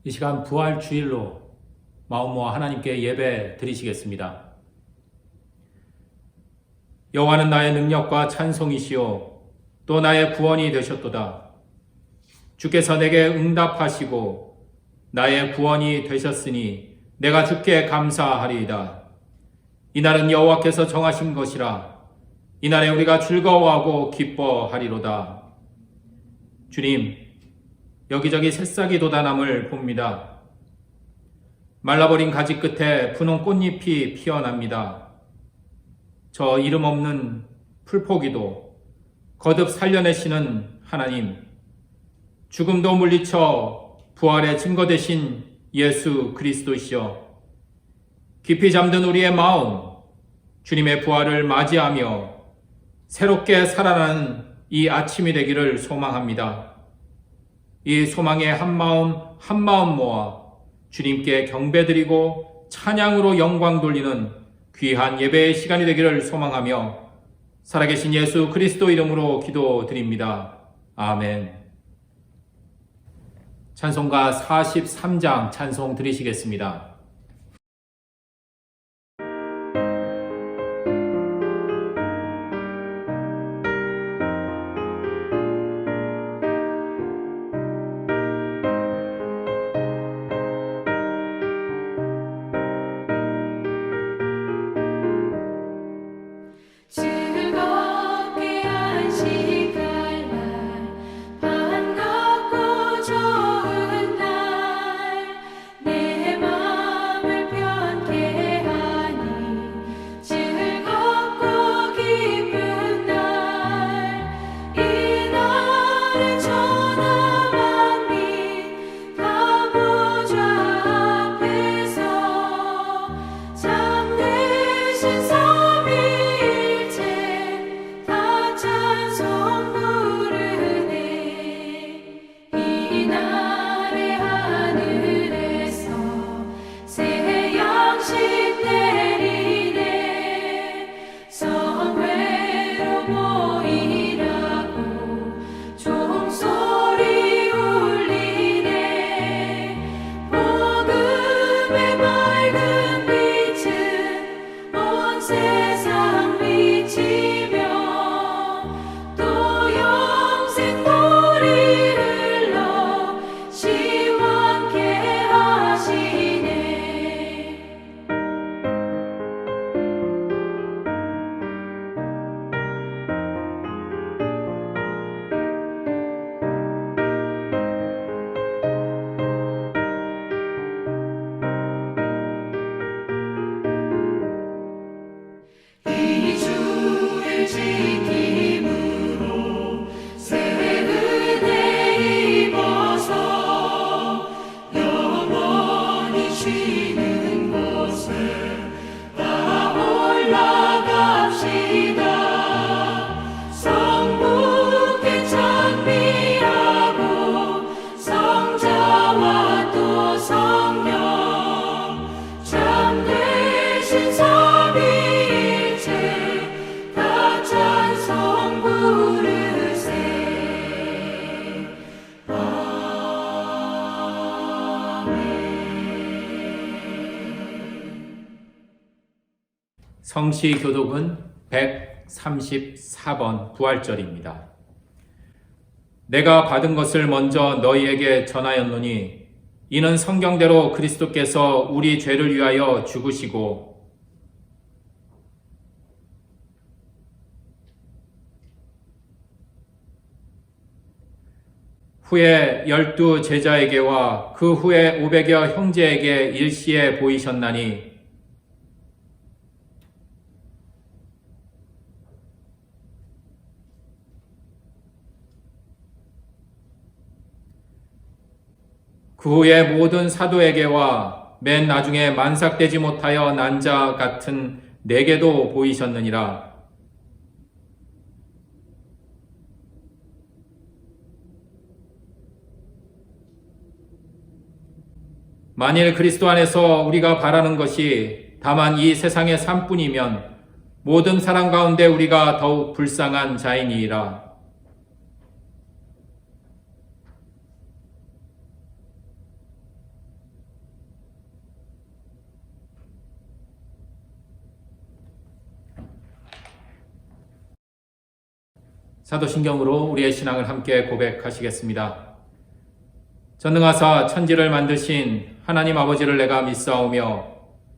이 시간 부활 주일로 마음 모아 하나님께 예배 드리시겠습니다. 여호와는 나의 능력과 찬송이시요 또 나의 구원이 되셨도다. 주께서 내게 응답하시고 나의 구원이 되셨으니 내가 주께 감사하리이다. 이날은 여호와께서 정하신 것이라. 이날에 우리가 즐거워하고 기뻐하리로다. 주님, 여기저기 새싹이 돋아남을 봅니다. 말라버린 가지 끝에 분홍 꽃잎이 피어납니다. 저 이름 없는 풀포기도 거듭 살려내시는 하나님, 죽음도 물리쳐 부활의 증거 되신 예수 그리스도시여, 깊이 잠든 우리의 마음, 주님의 부활을 맞이하며 새롭게 살아나는 이 아침이 되기를 소망합니다. 이 소망에 한 마음 모아 주님께 경배드리고 찬양으로 영광 돌리는 귀한 예배의 시간이 되기를 소망하며 살아계신 예수 그리스도 이름으로 기도드립니다. 아멘. 찬송가 43장 찬송 드리시겠습니다. 성시교독은 134번 부활절입니다. 내가 받은 것을 먼저 너희에게 전하였노니 이는 성경대로 그리스도께서 우리 죄를 위하여 죽으시고 후에 12 제자에게와 그 후에 500여 형제에게 일시에 보이셨나니 그 후에 모든 사도에게와 맨 나중에 만삭되지 못하여 난 자 같은 내게도 보이셨느니라. 만일 그리스도 안에서 우리가 바라는 것이 다만 이 세상의 삶뿐이면 모든 사람 가운데 우리가 더욱 불쌍한 자이니이다. 사도신경으로 우리의 신앙을 함께 고백하시겠습니다. 전능하사 천지를 만드신 하나님 아버지를 내가 믿사오며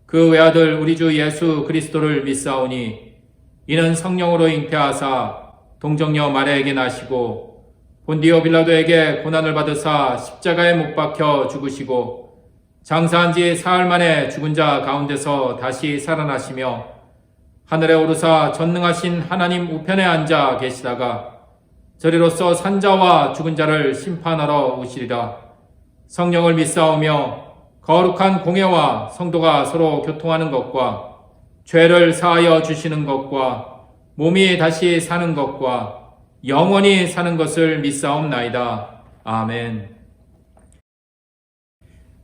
그 외아들 우리 주 예수 그리스도를 믿사오니 이는 성령으로 잉태하사 동정녀 마리아에게 나시고 본디오 빌라도에게 고난을 받으사 십자가에 못 박혀 죽으시고 장사한 지 사흘 만에 죽은 자 가운데서 다시 살아나시며 하늘에 오르사 전능하신 하나님 우편에 앉아 계시다가 저리로서 산자와 죽은 자를 심판하러 오시리라. 성령을 믿사오며 거룩한 공예와 성도가 서로 교통하는 것과 죄를 사하여 주시는 것과 몸이 다시 사는 것과 영원히 사는 것을 믿사옵나이다. 아멘.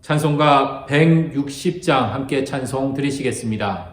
찬송가 160장 함께 찬송 드리시겠습니다.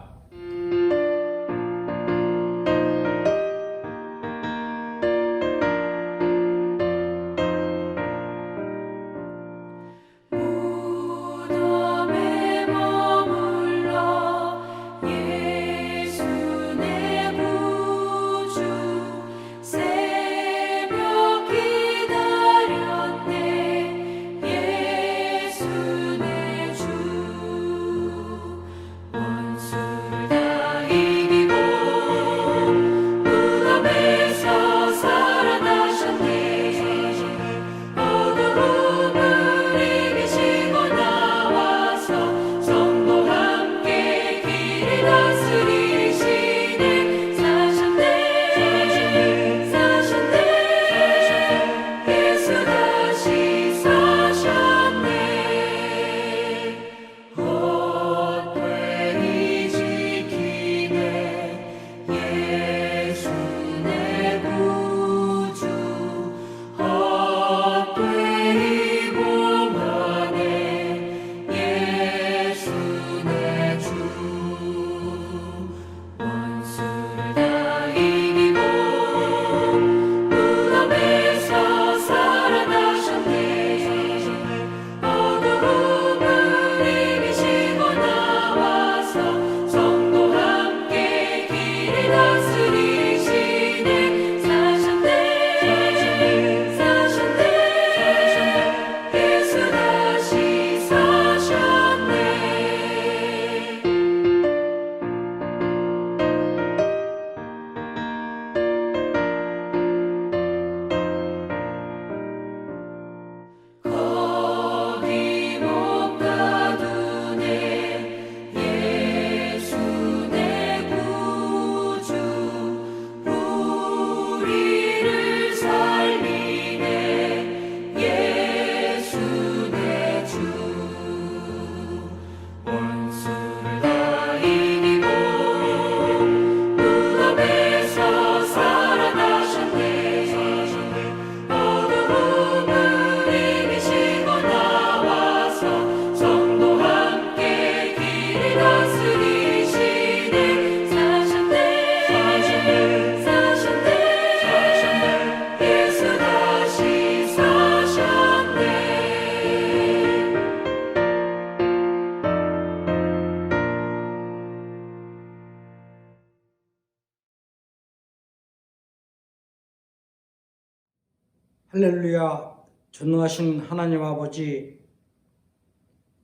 할렐루야. 전능하신 하나님 아버지,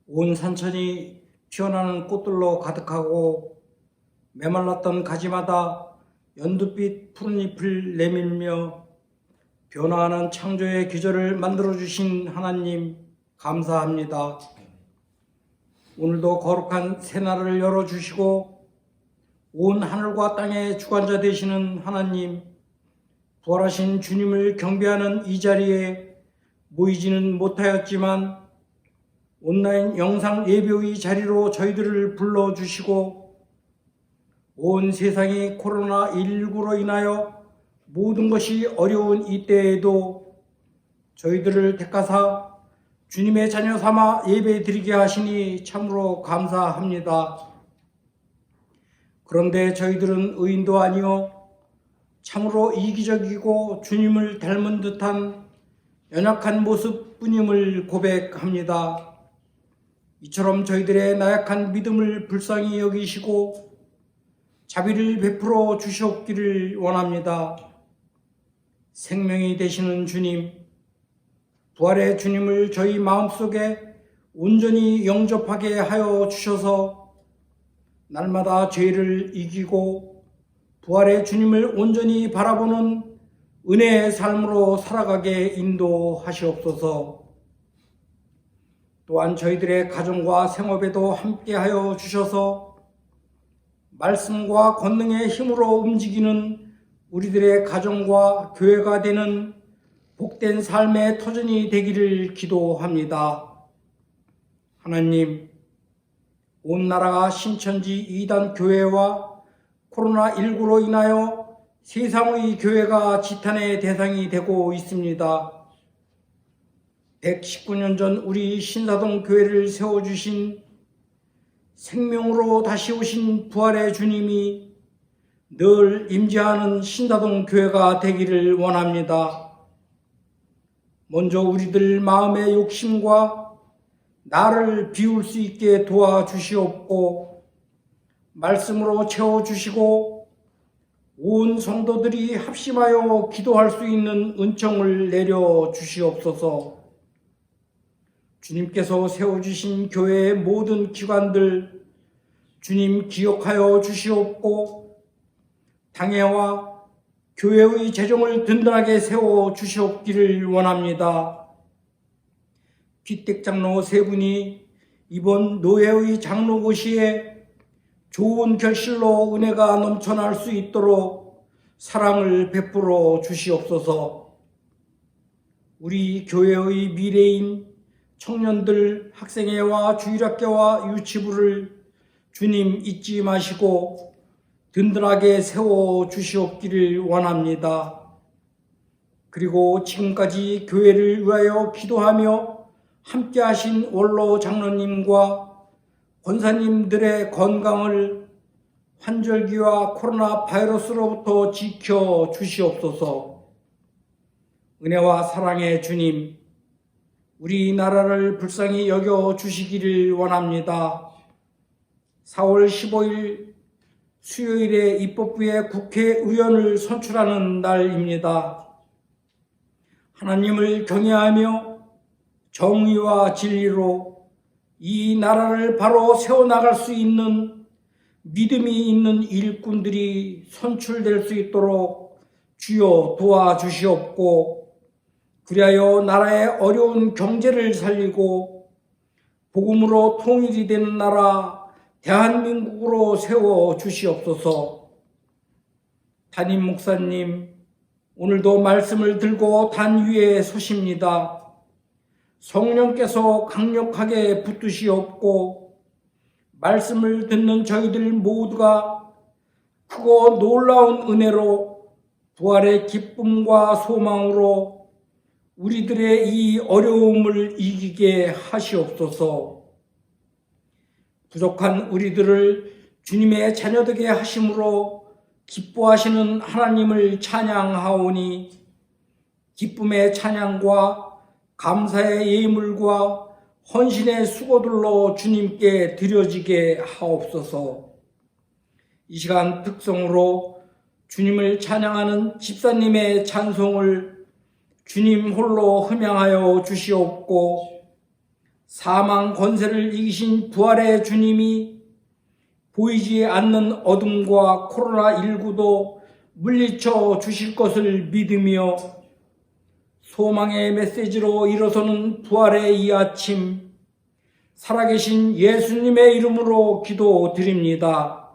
온 산천이 피어나는 꽃들로 가득하고 메말랐던 가지마다 연두빛 푸른 잎을 내밀며 변화하는 창조의 기절을 만들어주신 하나님 감사합니다. 오늘도 거룩한 새날을 열어주시고 온 하늘과 땅의 주관자 되시는 하나님, 부활하신 주님을 경배하는 이 자리에 모이지는 못하였지만 온라인 영상 예배의 자리로 저희들을 불러주시고 온 세상이 코로나19로 인하여 모든 것이 어려운 이때에도 저희들을 택하사 주님의 자녀 삼아 예배 드리게 하시니 참으로 감사합니다. 그런데 저희들은 의인도 아니요 참으로 이기적이고 주님을 닮은 듯한 연약한 모습뿐임을 고백합니다. 이처럼 저희들의 나약한 믿음을 불쌍히 여기시고 자비를 베풀어 주시옵기를 원합니다. 생명이 되시는 주님, 부활의 주님을 저희 마음속에 온전히 영접하게 하여 주셔서 날마다 죄를 이기고 부활의 주님을 온전히 바라보는 은혜의 삶으로 살아가게 인도하시옵소서. 또한 저희들의 가정과 생업에도 함께하여 주셔서 말씀과 권능의 힘으로 움직이는 우리들의 가정과 교회가 되는 복된 삶의 터전이 되기를 기도합니다. 하나님, 온 나라가 신천지 이단 교회와 코로나19로 인하여 세상의 교회가 지탄의 대상이 되고 있습니다. 119년 전 우리 신사동 교회를 세워주신 생명으로 다시 오신 부활의 주님이 늘 임재하는 신사동 교회가 되기를 원합니다. 먼저 우리들 마음의 욕심과 나를 비울 수 있게 도와주시옵고 말씀으로 채워주시고 온 성도들이 합심하여 기도할 수 있는 은총을 내려주시옵소서. 주님께서 세워주신 교회의 모든 기관들 주님 기억하여 주시옵고 당회와 교회의 재정을 든든하게 세워주시옵기를 원합니다. 피택 장로 세 분이 이번 노예의 장로고시에 좋은 결실로 은혜가 넘쳐날 수 있도록 사랑을 베풀어 주시옵소서. 우리 교회의 미래인 청년들, 학생회와 주일학교와 유치부를 주님 잊지 마시고 든든하게 세워 주시옵기를 원합니다. 그리고 지금까지 교회를 위하여 기도하며 함께 하신 원로 장로님과 권사님들의 건강을 환절기와 코로나 바이러스로부터 지켜 주시옵소서. 은혜와 사랑의 주님, 우리나라를 불쌍히 여겨 주시기를 원합니다. 4월 15일 수요일에 입법부에 국회의원을 선출하는 날입니다. 하나님을 경외하며 정의와 진리로 이 나라를 바로 세워나갈 수 있는 믿음이 있는 일꾼들이 선출될 수 있도록 주여 도와주시옵고 그리하여 나라의 어려운 경제를 살리고 복음으로 통일이 되는 나라 대한민국으로 세워주시옵소서. 담임 목사님, 오늘도 말씀을 들고 단 위에 서십니다. 성령께서 강력하게 붙드시옵고 말씀을 듣는 저희들 모두가 크고 놀라운 은혜로 부활의 기쁨과 소망으로 우리들의 이 어려움을 이기게 하시옵소서. 부족한 우리들을 주님의 자녀되게 하심으로 기뻐하시는 하나님을 찬양하오니 기쁨의 찬양과 감사의 예물과 헌신의 수고들로 주님께 드려지게 하옵소서. 이 시간 특성으로 주님을 찬양하는 집사님의 찬송을 주님 홀로 흠양하여 주시옵고 사망 권세를 이기신 부활의 주님이 보이지 않는 어둠과 코로나19도 물리쳐 주실 것을 믿으며 소망의 메시지로 일어서는 부활의 이 아침 살아계신 예수님의 이름으로 기도드립니다.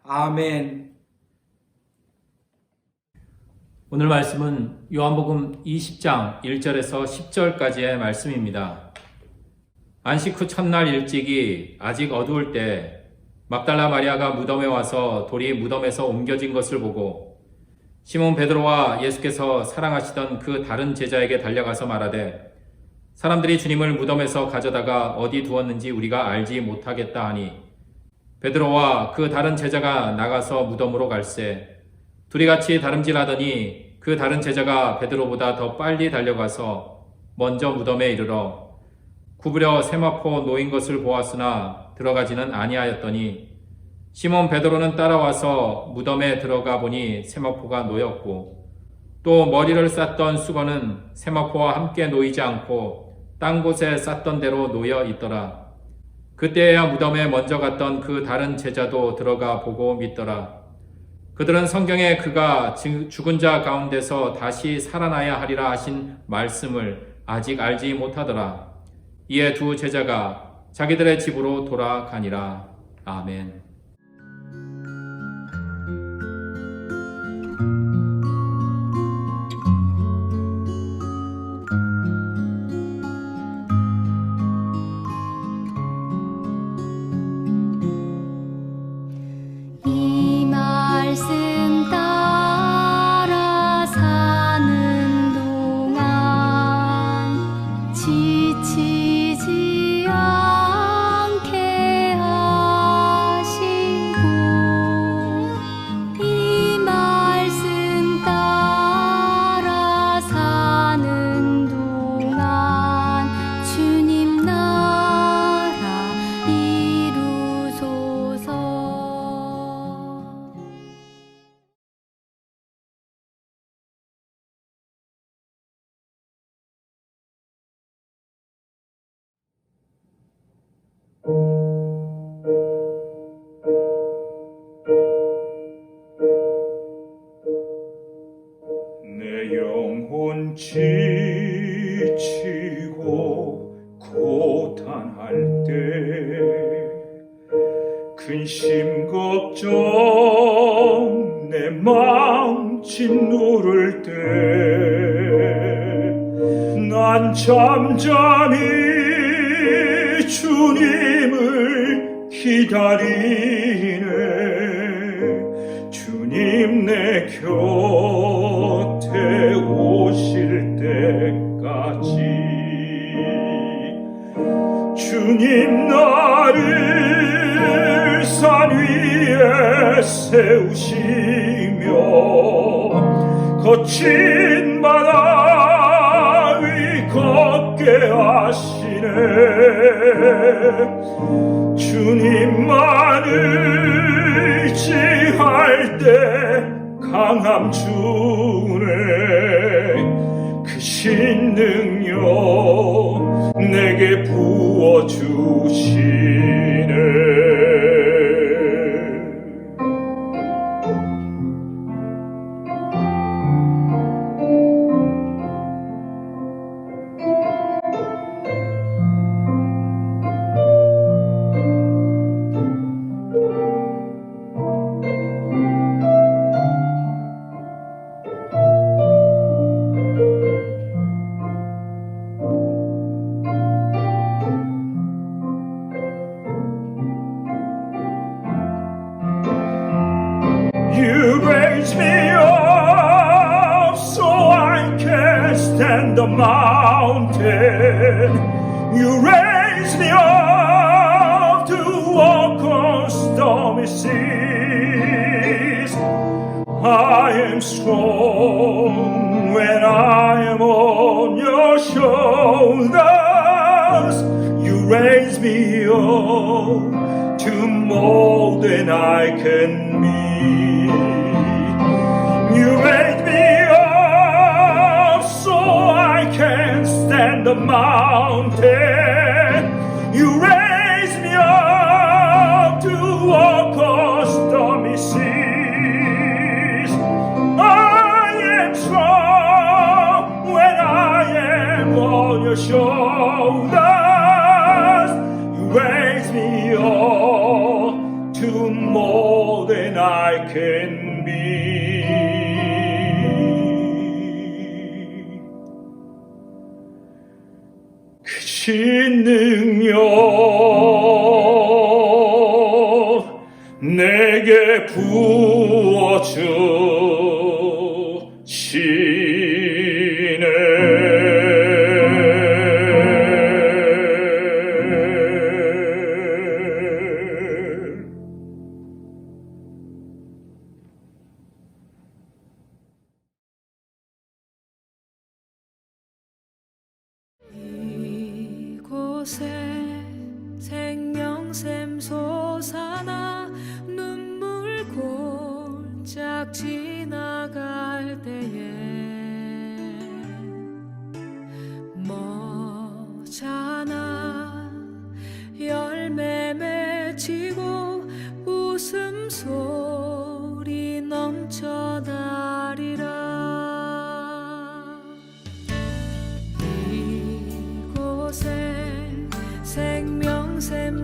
아멘. 오늘 말씀은 요한복음 20장 1절에서 10절까지의 말씀입니다. 안식 후 첫날 일찍이 아직 어두울 때 막달라 마리아가 무덤에 와서 돌이 무덤에서 옮겨진 것을 보고 시몬 베드로와 예수께서 사랑하시던 그 다른 제자에게 달려가서 말하되 사람들이 주님을 무덤에서 가져다가 어디 두었는지 우리가 알지 못하겠다 하니 베드로와 그 다른 제자가 나가서 무덤으로 갈새 둘이 같이 다름질하더니 그 다른 제자가 베드로보다 더 빨리 달려가서 먼저 무덤에 이르러 구부려 세마포 놓인 것을 보았으나 들어가지는 아니하였더니 시몬 베드로는 따라와서 무덤에 들어가 보니 세마포가 놓였고 또 머리를 쌌던 수건은 세마포와 함께 놓이지 않고 딴 곳에 쌌던 대로 놓여 있더라. 그때야 무덤에 먼저 갔던 그 다른 제자도 들어가 보고 믿더라. 그들은 성경에 그가 죽은 자 가운데서 다시 살아나야 하리라 하신 말씀을 아직 알지 못하더라. 이에 두 제자가 자기들의 집으로 돌아가니라. 아멘. 이 말씀 따라 사는 동안 지치지 않게 하시고 이 말씀 따라 사는 동안 주님 나라 이루소서. 내 영혼 지치고 고단할 때 근심 걱정 내 마음 짓누를 때 난 잠잠히 주님을 기다리네. 주님 내 곁에 오실 때까지 주님 나를 산 위에 세우시며 거친 바다 위 걷게 하시네. 주님만을 의지할 때 강함 주네. 크신 능력 내게 부어주시네. You raise me up so I can stand the mountain. You raise me up to walk on stormy seas. I am strong when I am on your shoulders. You raise me up to more than I can be. You made me up so I can stand the mountain. You raised me up to walk on stormy seas. I am strong when I am on your shoulders. You raise me up to more than I can be. 크신 능력 내게 부어주시네. 이곳에 생명샘 솟아나 눈물 골짝 지나갈 때에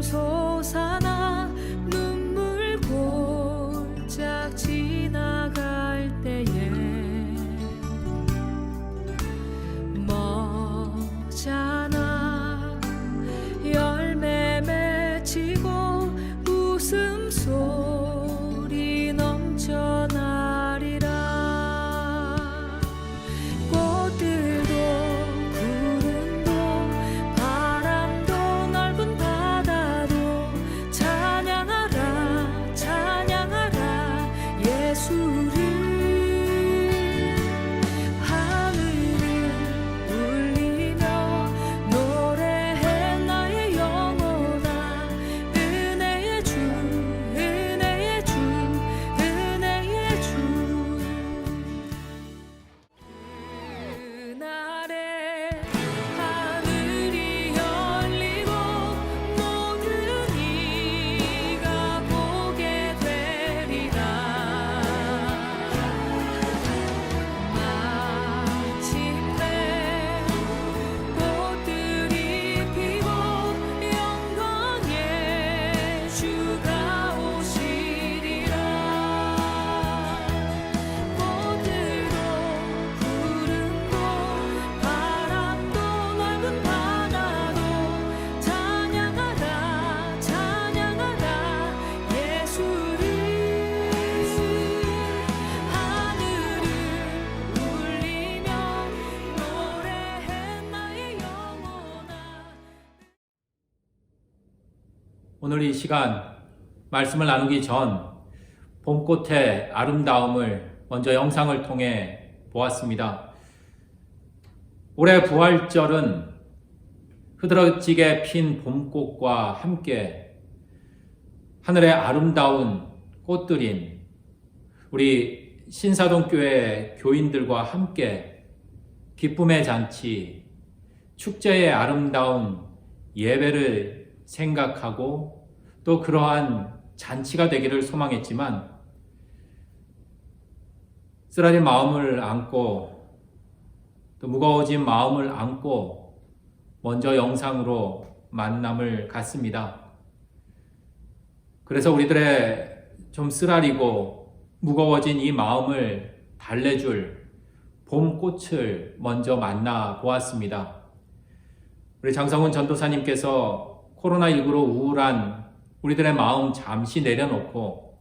솟아나 눈물 골짝 지나갈 때에 머잖아 열매 맺히고 웃음소리 넘쳐나리라. 꽃들도 구름도 바람도 넓은 바다도 찬양하라 찬양하라 예수를. 하늘을 울리며 노래해 나의 영혼아. 은혜의 주 은혜의 주 은혜의 주. 그날에 하늘이 열리고 모든 이가 보게 되리라. 마침내 꽃들이 피고 영광의 주가 오시리라. 꽃들도 구름도 바람도 넓은 바다도 찬양하라 찬양하라 예수를. 하늘을 울리며 노래해 나의 영혼아. 오늘 이 시간 말씀을 나누기 전 봄꽃의 아름다움을 먼저 영상을 통해 보았습니다. 올해 부활절은 흐드러지게 핀 봄꽃과 함께 하늘의 아름다운 꽃들인 우리 신사동교회 교인들과 함께 기쁨의 잔치, 축제의 아름다운 예배를 생각하고 또 그러한 잔치가 되기를 소망했지만 쓰라린 마음을 안고 또 무거워진 마음을 안고 먼저 영상으로 만남을 갖습니다. 그래서 우리들의 좀 쓰라리고 무거워진 이 마음을 달래줄 봄꽃을 먼저 만나 보았습니다. 우리 장성훈 전도사님께서 코로나19로 우울한 우리들의 마음 잠시 내려놓고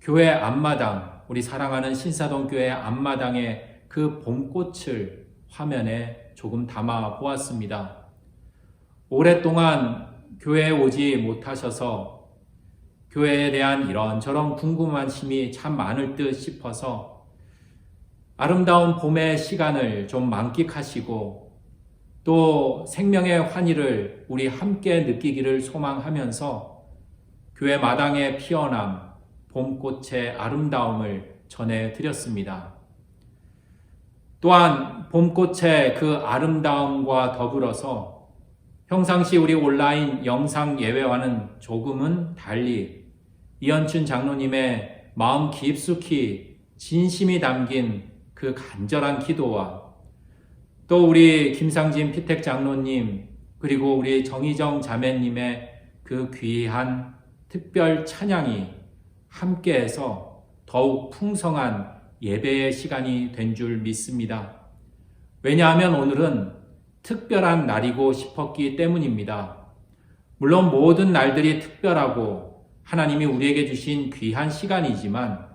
교회 앞마당, 우리 사랑하는 신사동교회 앞마당에 그 봄꽃을 화면에 조금 담아 보았습니다. 오랫동안 교회에 오지 못하셔서 교회에 대한 이런저런 궁금하심이 참 많을 듯 싶어서 아름다운 봄의 시간을 좀 만끽하시고 또 생명의 환희를 우리 함께 느끼기를 소망하면서 교회 마당에 피어난 봄꽃의 아름다움을 전해드렸습니다. 또한 봄꽃의 그 아름다움과 더불어서 평상시 우리 온라인 영상 예배와는 조금은 달리 이현춘 장로님의 마음 깊숙이 진심이 담긴 그 간절한 기도와 또 우리 김상진 피택 장로님 그리고 우리 정희정 자매님의 그 귀한 특별 찬양이 함께해서 더욱 풍성한 예배의 시간이 된 줄 믿습니다. 왜냐하면 오늘은 특별한 날이고 싶었기 때문입니다. 물론 모든 날들이 특별하고 하나님이 우리에게 주신 귀한 시간이지만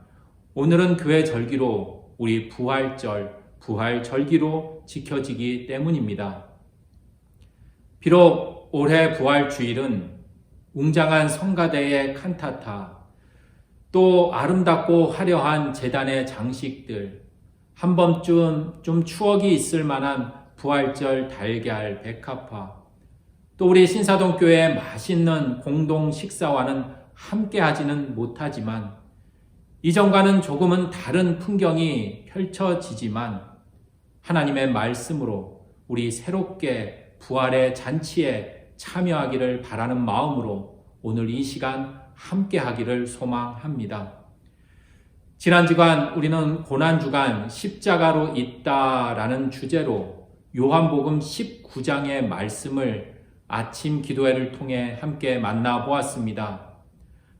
오늘은 교회 절기로 우리 부활절, 부활절기로 지켜지기 때문입니다. 비록 올해 부활주일은 웅장한 성가대의 칸타타, 또 아름답고 화려한 제단의 장식들, 한 번쯤 좀 추억이 있을 만한 부활절 달걀, 백합화, 또 우리 신사동교회의 맛있는 공동 식사와는 함께 하지는 못하지만 이전과는 조금은 다른 풍경이 펼쳐지지만 하나님의 말씀으로 우리 새롭게 부활의 잔치에 참여하기를 바라는 마음으로 오늘 이 시간 함께 하기를 소망합니다. 지난 주간 우리는 고난주간 십자가로 있다라는 주제로 요한복음 19장의 말씀을 아침 기도회를 통해 함께 만나보았습니다.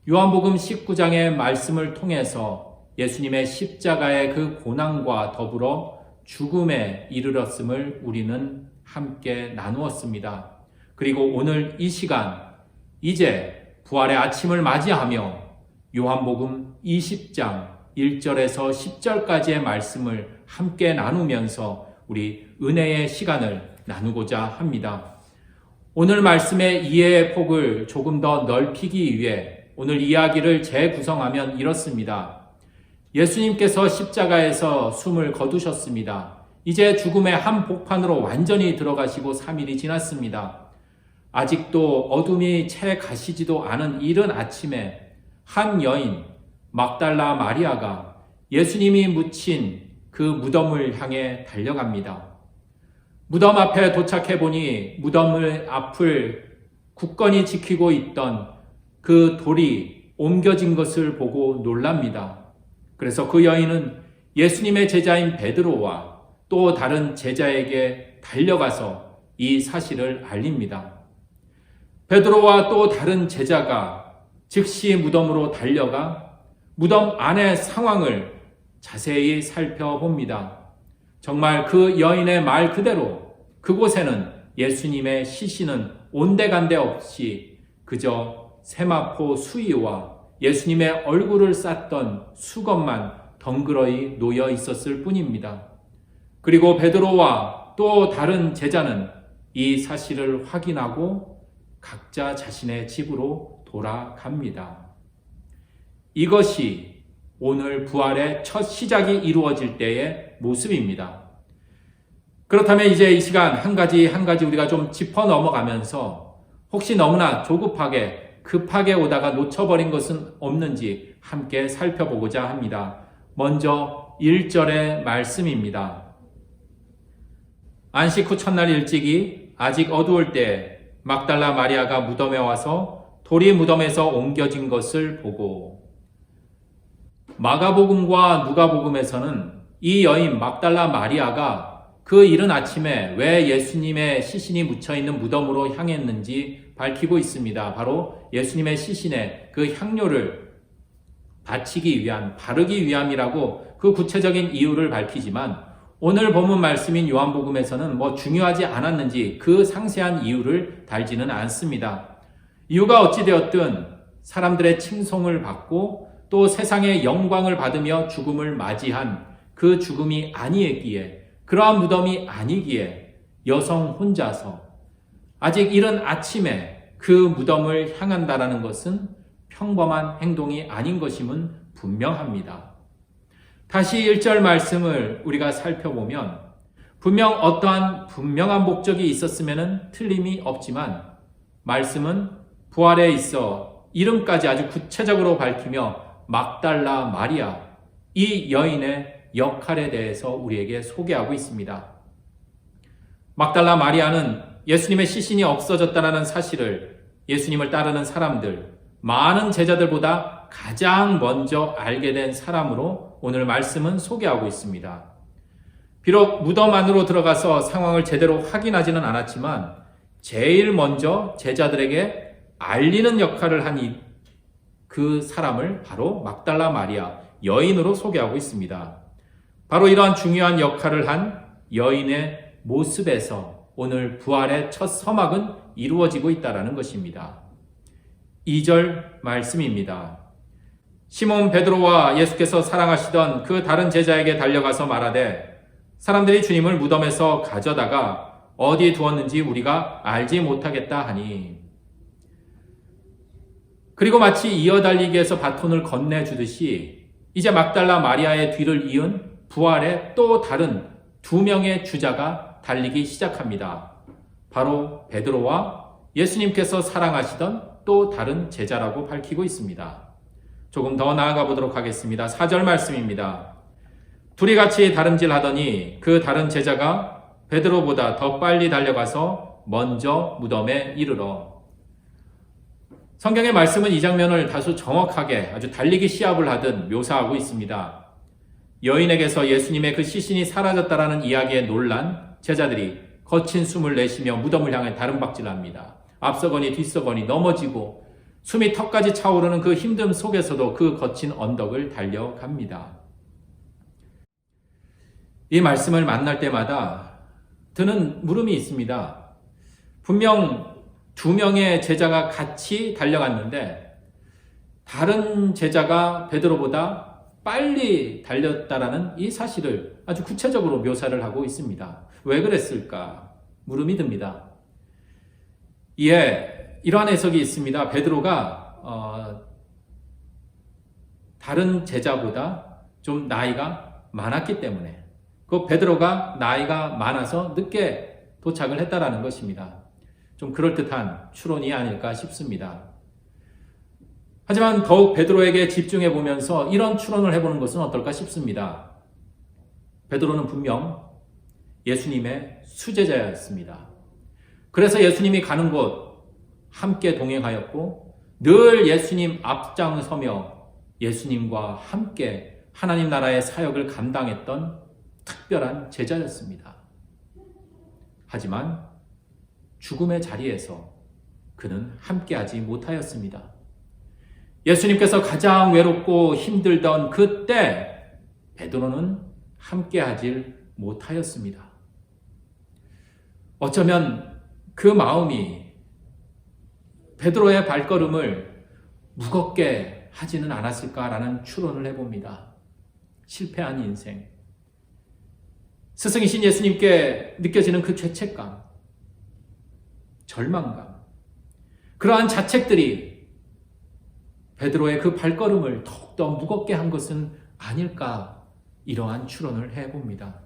요한복음 19장의 말씀을 통해서 예수님의 십자가의 그 고난과 더불어 죽음에 이르렀음을 우리는 함께 나누었습니다. 그리고 오늘 이 시간 이제 부활의 아침을 맞이하며 요한복음 20장 1절에서 10절까지의 말씀을 함께 나누면서 우리 은혜의 시간을 나누고자 합니다. 오늘 말씀의 이해의 폭을 조금 더 넓히기 위해 오늘 이야기를 재구성하면 이렇습니다. 예수님께서 십자가에서 숨을 거두셨습니다. 이제 죽음의 한복판으로 완전히 들어가시고 3일이 지났습니다. 아직도 어둠이 채 가시지도 않은 이른 아침에 한 여인 막달라 마리아가 예수님이 묻힌 그 무덤을 향해 달려갑니다. 무덤 앞에 도착해 보니 무덤을 앞을 굳건히 지키고 있던 그 돌이 옮겨진 것을 보고 놀랍니다. 그래서 그 여인은 예수님의 제자인 베드로와 또 다른 제자에게 달려가서 이 사실을 알립니다. 베드로와 또 다른 제자가 즉시 무덤으로 달려가 무덤 안의 상황을 자세히 살펴봅니다. 정말 그 여인의 말 그대로 그곳에는 예수님의 시신은 온데간데 없이 그저 세마포 수의와 예수님의 얼굴을 쌌던 수건만 덩그러이 놓여 있었을 뿐입니다. 그리고 베드로와 또 다른 제자는 이 사실을 확인하고 각자 자신의 집으로 돌아갑니다. 이것이 오늘 부활의 첫 시작이 이루어질 때의 모습입니다. 그렇다면 이제 이 시간 한 가지 우리가 좀 짚어 넘어가면서 혹시 너무나 조급하게 급하게 오다가 놓쳐버린 것은 없는지 함께 살펴보고자 합니다. 먼저 1절의 말씀입니다. 안식 후 첫날 일찍이 아직 어두울 때 막달라 마리아가 무덤에 와서 돌이 무덤에서 옮겨진 것을 보고 마가복음과 누가복음에서는 이 여인 막달라 마리아가 그 이른 아침에 왜 예수님의 시신이 묻혀있는 무덤으로 향했는지 밝히고 있습니다. 바로 예수님의 시신에 그 향료를 바치기 위한, 바르기 위함이라고 그 구체적인 이유를 밝히지만 오늘 본문 말씀인 요한복음에서는 중요하지 않았는지 그 상세한 이유를 달지는 않습니다. 이유가 어찌되었든 사람들의 칭송을 받고 또 세상의 영광을 받으며 죽음을 맞이한 그 죽음이 아니기에, 그러한 무덤이 아니기에 여성 혼자서 아직 이른 아침에 그 무덤을 향한다라는 것은 평범한 행동이 아닌 것임은 분명합니다. 다시 1절 말씀을 우리가 살펴보면 분명 어떠한 분명한 목적이 있었으면 틀림이 없지만 말씀은 부활에 있어 이름까지 아주 구체적으로 밝히며 막달라 마리아, 이 여인의 역할에 대해서 우리에게 소개하고 있습니다. 막달라 마리아는 예수님의 시신이 없어졌다는 사실을 예수님을 따르는 사람들, 많은 제자들보다 가장 먼저 알게 된 사람으로 오늘 말씀은 소개하고 있습니다. 비록 무덤 안으로 들어가서 상황을 제대로 확인하지는 않았지만 제일 먼저 제자들에게 알리는 역할을 한 그 사람을 바로 막달라 마리아, 여인으로 소개하고 있습니다. 바로 이러한 중요한 역할을 한 여인의 모습에서 오늘 부활의 첫 서막은 이루어지고 있다는 것입니다. 2절 말씀입니다. 시몬 베드로와 예수께서 사랑하시던 그 다른 제자에게 달려가서 말하되 사람들이 주님을 무덤에서 가져다가 어디에 두었는지 우리가 알지 못하겠다 하니, 그리고 마치 이어달리기에서 바톤을 건네주듯이 이제 막달라 마리아의 뒤를 이은 부활의 또 다른 두 명의 주자가 달리기 시작합니다. 바로 베드로와 예수님께서 사랑하시던 또 다른 제자라고 밝히고 있습니다. 조금 더 나아가 보도록 하겠습니다. 4절 말씀입니다. 둘이 같이 다름질하더니 그 다른 제자가 베드로보다 더 빨리 달려가서 먼저 무덤에 이르러. 성경의 말씀은 이 장면을 다소 정확하게 아주 달리기 시합을 하듯 묘사하고 있습니다. 여인에게서 예수님의 그 시신이 사라졌다라는 이야기에 놀란 제자들이 거친 숨을 내쉬며 무덤을 향해 다름박질합니다. 앞서거니 뒤서거니 넘어지고 숨이 턱까지 차오르는 그 힘듦 속에서도 그 거친 언덕을 달려갑니다. 이 말씀을 만날 때마다 드는 물음이 있습니다. 분명 2명의 제자가 같이 달려갔는데 다른 제자가 베드로보다 빨리 달렸다라는 이 사실을 아주 구체적으로 묘사를 하고 있습니다. 왜 그랬을까? 물음이 듭니다. 이에 이러한 해석이 있습니다. 베드로가 다른 제자보다 좀 나이가 많았기 때문에 그 베드로가 나이가 많아서 늦게 도착을 했다라는 것입니다. 좀 그럴듯한 추론이 아닐까 싶습니다. 하지만 더욱 베드로에게 집중해 보면서 이런 추론을 해보는 것은 어떨까 싶습니다. 베드로는 분명 예수님의 수제자였습니다. 그래서 예수님이 가는 곳 함께 동행하였고 늘 예수님 앞장서며 예수님과 함께 하나님 나라의 사역을 감당했던 특별한 제자였습니다. 하지만 죽음의 자리에서 그는 함께하지 못하였습니다. 예수님께서 가장 외롭고 힘들던 그때 베드로는 함께하지 못하였습니다. 어쩌면 그 마음이 베드로의 발걸음을 무겁게 하지는 않았을까라는 추론을 해봅니다. 실패한 인생. 스승이신 예수님께 느껴지는 그 죄책감, 절망감, 그러한 자책들이 베드로의 그 발걸음을 더욱더 무겁게 한 것은 아닐까, 이러한 추론을 해봅니다.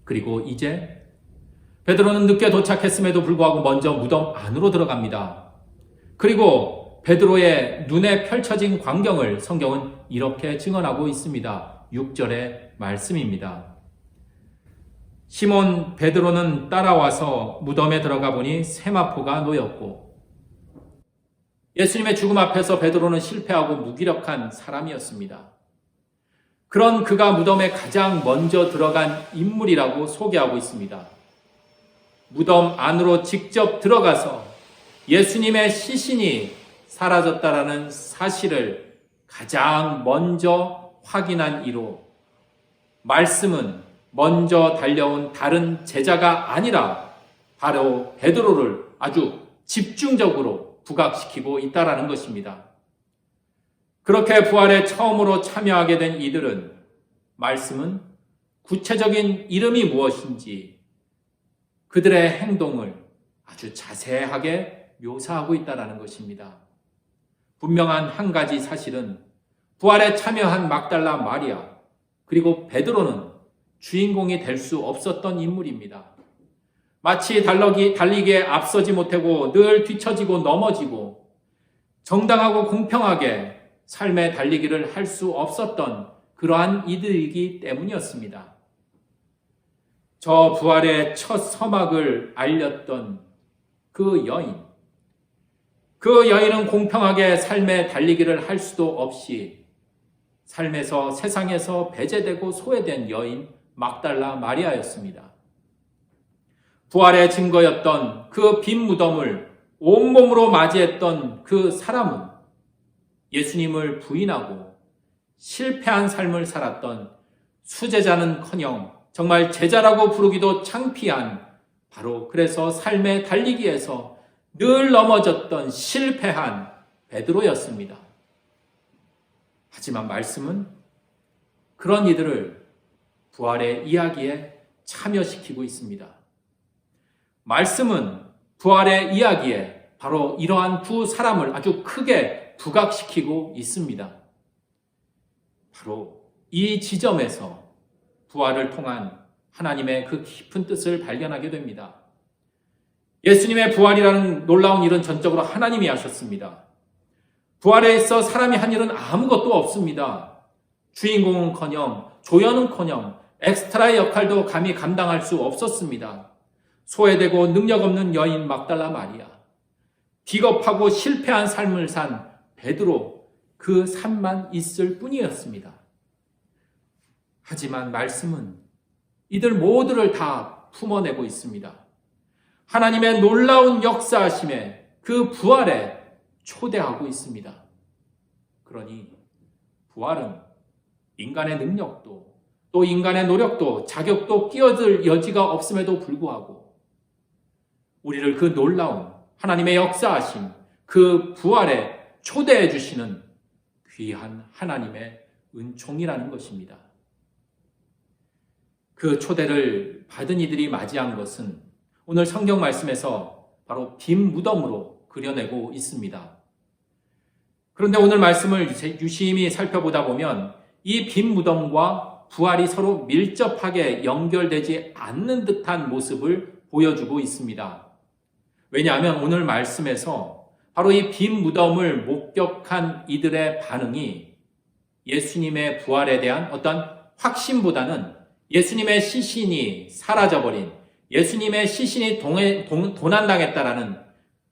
그리고 이제 베드로는 늦게 도착했음에도 불구하고 먼저 무덤 안으로 들어갑니다. 그리고 베드로의 눈에 펼쳐진 광경을 성경은 이렇게 증언하고 있습니다. 6절의 말씀입니다. 시몬 베드로는 따라와서 무덤에 들어가 보니 세마포가 놓였고, 예수님의 죽음 앞에서 베드로는 실패하고 무기력한 사람이었습니다. 그런 그가 무덤에 가장 먼저 들어간 인물이라고 소개하고 있습니다. 무덤 안으로 직접 들어가서 예수님의 시신이 사라졌다라는 사실을 가장 먼저 확인한 이로 말씀은 먼저 달려온 다른 제자가 아니라 바로 베드로를 아주 집중적으로 부각시키고 있다라는 것입니다. 그렇게 부활에 처음으로 참여하게 된 이들은 말씀은 구체적인 이름이 무엇인지 그들의 행동을 아주 자세하게 묘사하고 있다라는 것입니다. 분명한 한 가지 사실은 부활에 참여한 막달라 마리아 그리고 베드로는 주인공이 될 수 없었던 인물입니다. 마치 달리기에 앞서지 못하고 늘 뒤처지고 넘어지고 정당하고 공평하게 삶의 달리기를 할 수 없었던 그러한 이들이기 때문이었습니다. 저 부활의 첫 서막을 알렸던 그 여인은 공평하게 삶의 달리기를 할 수도 없이 삶에서 세상에서 배제되고 소외된 여인 막달라 마리아였습니다. 부활의 증거였던 그 빈 무덤을 온몸으로 맞이했던 그 사람은 예수님을 부인하고 실패한 삶을 살았던 수제자는커녕 정말 제자라고 부르기도 창피한 바로 그래서 삶의 달리기에서 늘 넘어졌던 실패한 베드로였습니다. 하지만 말씀은 그런 이들을 부활의 이야기에 참여시키고 있습니다. 말씀은 부활의 이야기에 바로 이러한 두 사람을 아주 크게 부각시키고 있습니다. 바로 이 지점에서 부활을 통한 하나님의 그 깊은 뜻을 발견하게 됩니다. 예수님의 부활이라는 놀라운 일은 전적으로 하나님이 하셨습니다. 부활에 있어 사람이 한 일은 아무것도 없습니다. 주인공은커녕 조연은커녕 엑스트라의 역할도 감히 감당할 수 없었습니다. 소외되고 능력 없는 여인 막달라 마리아, 비겁하고 실패한 삶을 산 베드로, 그 삶만 있을 뿐이었습니다. 하지만 말씀은 이들 모두를 다 품어내고 있습니다. 하나님의 놀라운 역사하심에 그 부활에 초대하고 있습니다. 그러니 부활은 인간의 능력도 또 인간의 노력도 자격도 끼어들 여지가 없음에도 불구하고 우리를 그 놀라운 하나님의 역사하심 그 부활에 초대해 주시는 귀한 하나님의 은총이라는 것입니다. 그 초대를 받은 이들이 맞이한 것은 오늘 성경 말씀에서 바로 빈 무덤으로 그려내고 있습니다. 그런데 오늘 말씀을 유심히 살펴보다 보면 이 빈 무덤과 부활이 서로 밀접하게 연결되지 않는 듯한 모습을 보여주고 있습니다. 왜냐하면 오늘 말씀에서 바로 이 빈 무덤을 목격한 이들의 반응이 예수님의 부활에 대한 어떤 확신보다는 예수님의 시신이 사라져버린 예수님의 시신이 도난당했다라는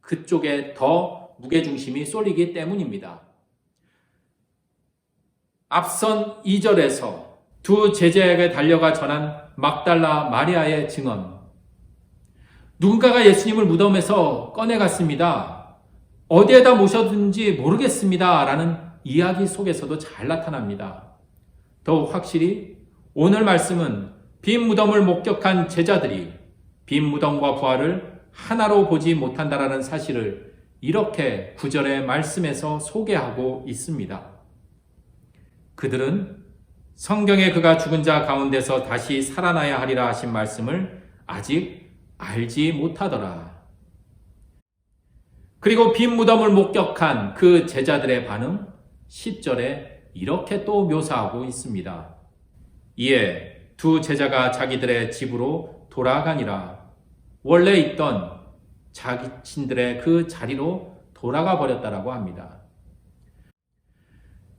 그쪽에 더 무게중심이 쏠리기 때문입니다. 앞선 2절에서 두 제자에게 달려가 전한 막달라 마리아의 증언. 누군가가 예수님을 무덤에서 꺼내갔습니다. 어디에다 모셨는지 모르겠습니다. 라는 이야기 속에서도 잘 나타납니다. 더욱 확실히 오늘 말씀은 빈 무덤을 목격한 제자들이 빈 무덤과 부활을 하나로 보지 못한다라는 사실을 이렇게 9절의 말씀에서 소개하고 있습니다. 그들은 성경에 그가 죽은 자 가운데서 다시 살아나야 하리라 하신 말씀을 아직 알지 못하더라. 그리고 빈 무덤을 목격한 그 제자들의 반응 10절에 이렇게 또 묘사하고 있습니다. 이에 두 제자가 자기들의 집으로 돌아가니라. 원래 있던 자신들의 그 자리로 돌아가 버렸다라고 합니다.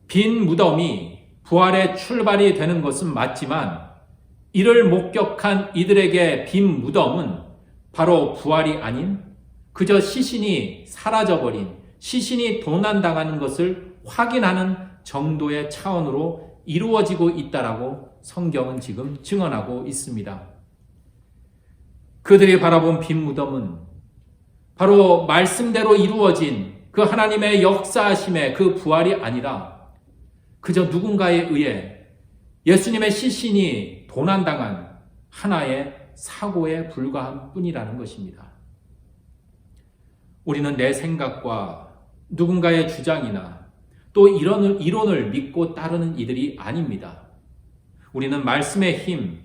빈 무덤이 부활의 출발이 되는 것은 맞지만 이를 목격한 이들에게 빈 무덤은 바로 부활이 아닌 그저 시신이 사라져버린 시신이 도난당하는 것을 확인하는 정도의 차원으로 이루어지고 있다라고 성경은 지금 증언하고 있습니다. 그들이 바라본 빈 무덤은 바로 말씀대로 이루어진 그 하나님의 역사하심의 그 부활이 아니라 그저 누군가에 의해 예수님의 시신이 도난당한 하나의 사고에 불과한 뿐이라는 것입니다. 우리는 내 생각과 누군가의 주장이나 또 이론을 믿고 따르는 이들이 아닙니다. 우리는 말씀의 힘,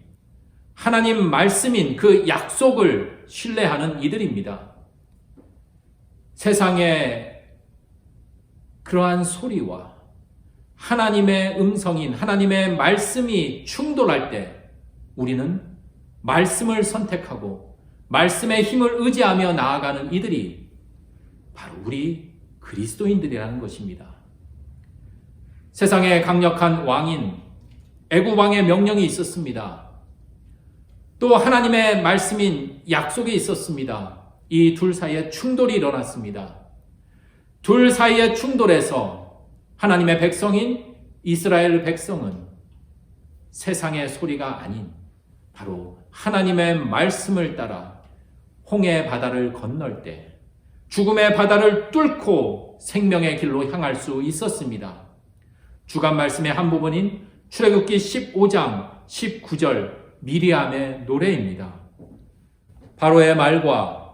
하나님 말씀인 그 약속을 신뢰하는 이들입니다. 세상에 그러한 소리와 하나님의 음성인 하나님의 말씀이 충돌할 때 우리는 말씀을 선택하고 말씀의 힘을 의지하며 나아가는 이들이 바로 우리 그리스도인들이라는 것입니다. 세상에 강력한 왕인 애굽 왕의 명령이 있었습니다. 또 하나님의 말씀인 약속이 있었습니다. 이 둘 사이에 충돌이 일어났습니다. 둘 사이의 충돌에서 하나님의 백성인 이스라엘 백성은 세상의 소리가 아닌 바로 하나님의 말씀을 따라 홍해 바다를 건널 때 죽음의 바다를 뚫고 생명의 길로 향할 수 있었습니다. 주간 말씀의 한 부분인 출애굽기 15장 19절 미리암의 노래입니다. 바로의 말과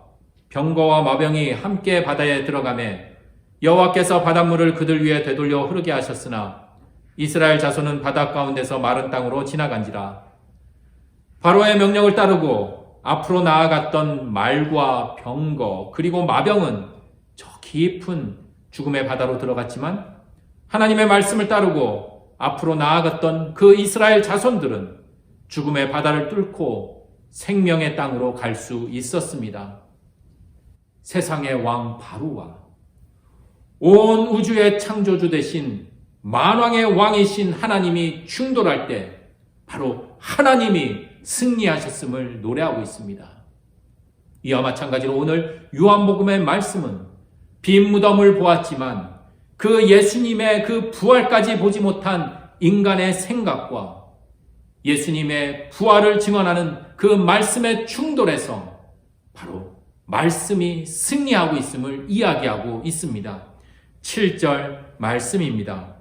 병거와 마병이 함께 바다에 들어가매 여호와께서 바닷물을 그들 위에 되돌려 흐르게 하셨으나 이스라엘 자손은 바다 가운데서 마른 땅으로 지나간지라. 바로의 명령을 따르고 앞으로 나아갔던 말과 병거 그리고 마병은 저 깊은 죽음의 바다로 들어갔지만 하나님의 말씀을 따르고 앞으로 나아갔던 그 이스라엘 자손들은 죽음의 바다를 뚫고 생명의 땅으로 갈 수 있었습니다. 세상의 왕 바로와 온 우주의 창조주 되신 만왕의 왕이신 하나님이 충돌할 때 바로 하나님이 승리하셨음을 노래하고 있습니다. 이와 마찬가지로 오늘 요한복음의 말씀은 빈 무덤을 보았지만 그 예수님의 그 부활까지 보지 못한 인간의 생각과 예수님의 부활을 증언하는 그 말씀의 충돌에서 바로 말씀이 승리하고 있음을 이야기하고 있습니다. 7절 말씀입니다.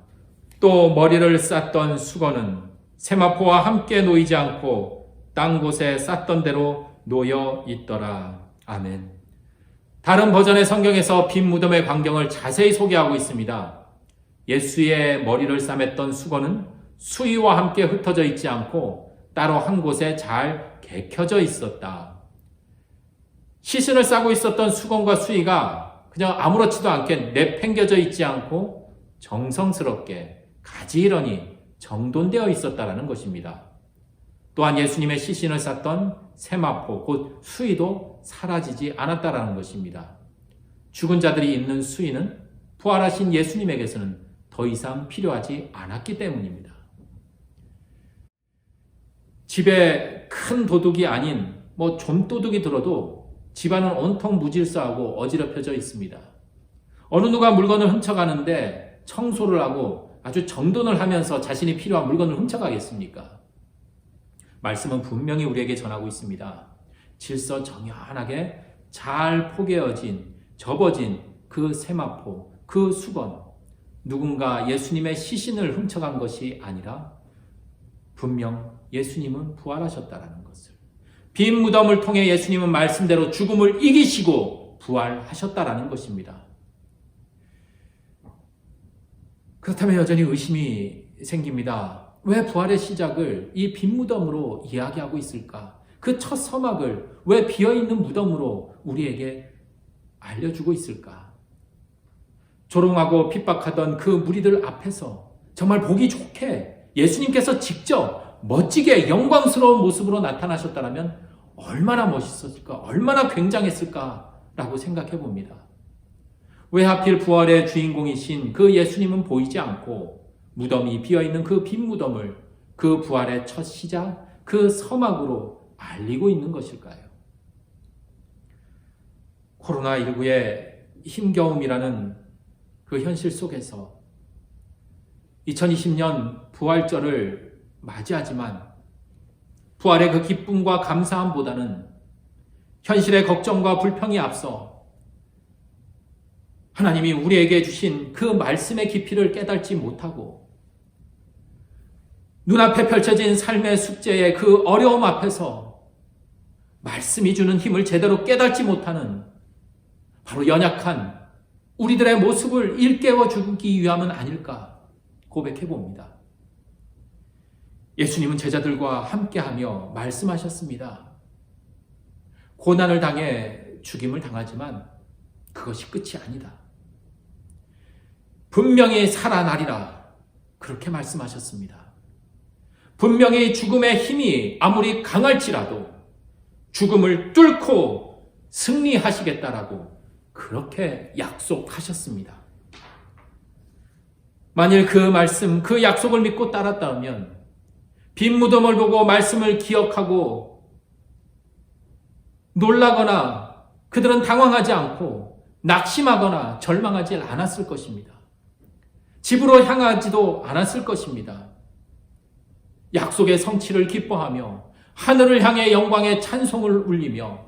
또 머리를 쌌던 수건은 세마포와 함께 놓이지 않고 땅 곳에 쌌던 대로 놓여 있더라. 아멘. 다른 버전의 성경에서 빈 무덤의 광경을 자세히 소개하고 있습니다. 예수의 머리를 싸맸던 수건은 수의와 함께 흩어져 있지 않고 따로 한 곳에 잘 개켜져 있었다. 시신을 싸고 있었던 수건과 수의가 그냥 아무렇지도 않게 내팽겨져 있지 않고 정성스럽게 가지런히 정돈되어 있었다라는 것입니다. 또한 예수님의 시신을 쌌던 세마포, 곧 수의도 사라지지 않았다라는 것입니다. 죽은 자들이 있는 수의는 부활하신 예수님에게서는 더 이상 필요하지 않았기 때문입니다. 집에 큰 도둑이 아닌 좀도둑이 들어도 집안은 온통 무질서하고 어지럽혀져 있습니다. 어느 누가 물건을 훔쳐가는데 청소를 하고 아주 정돈을 하면서 자신이 필요한 물건을 훔쳐가겠습니까? 말씀은 분명히 우리에게 전하고 있습니다. 질서정연하게 잘 포개어진, 접어진 그 세마포, 그 수건, 누군가 예수님의 시신을 훔쳐간 것이 아니라 분명 예수님은 부활하셨다라는 것을, 빈 무덤을 통해 예수님은 말씀대로 죽음을 이기시고 부활하셨다라는 것입니다. 그렇다면 여전히 의심이 생깁니다. 왜 부활의 시작을 이 빈 무덤으로 이야기하고 있을까? 그 첫 서막을 왜 비어있는 무덤으로 우리에게 알려주고 있을까? 조롱하고 핍박하던 그 무리들 앞에서 정말 보기 좋게 예수님께서 직접 멋지게 영광스러운 모습으로 나타나셨다면 얼마나 멋있었을까? 얼마나 굉장했을까라고 생각해 봅니다. 왜 하필 부활의 주인공이신 그 예수님은 보이지 않고 무덤이 비어있는 그 빈 무덤을 그 부활의 첫 시작, 그 서막으로 알리고 있는 것일까요? 코로나19의 힘겨움이라는 그 현실 속에서 2020년 부활절을 맞이하지만 부활의 그 기쁨과 감사함보다는 현실의 걱정과 불평이 앞서 하나님이 우리에게 주신 그 말씀의 깊이를 깨닫지 못하고 눈앞에 펼쳐진 삶의 숙제의 그 어려움 앞에서 말씀이 주는 힘을 제대로 깨닫지 못하는 바로 연약한 우리들의 모습을 일깨워 주기 위함은 아닐까 고백해 봅니다. 예수님은 제자들과 함께하며 말씀하셨습니다. 고난을 당해 죽임을 당하지만 그것이 끝이 아니다. 분명히 살아나리라 그렇게 말씀하셨습니다. 분명히 죽음의 힘이 아무리 강할지라도 죽음을 뚫고 승리하시겠다라고 그렇게 약속하셨습니다. 만일 그 말씀, 그 약속을 믿고 따랐다면 빈 무덤을 보고 말씀을 기억하고 놀라거나 그들은 당황하지 않고 낙심하거나 절망하지 않았을 것입니다. 집으로 향하지도 않았을 것입니다. 약속의 성취를 기뻐하며 하늘을 향해 영광의 찬송을 울리며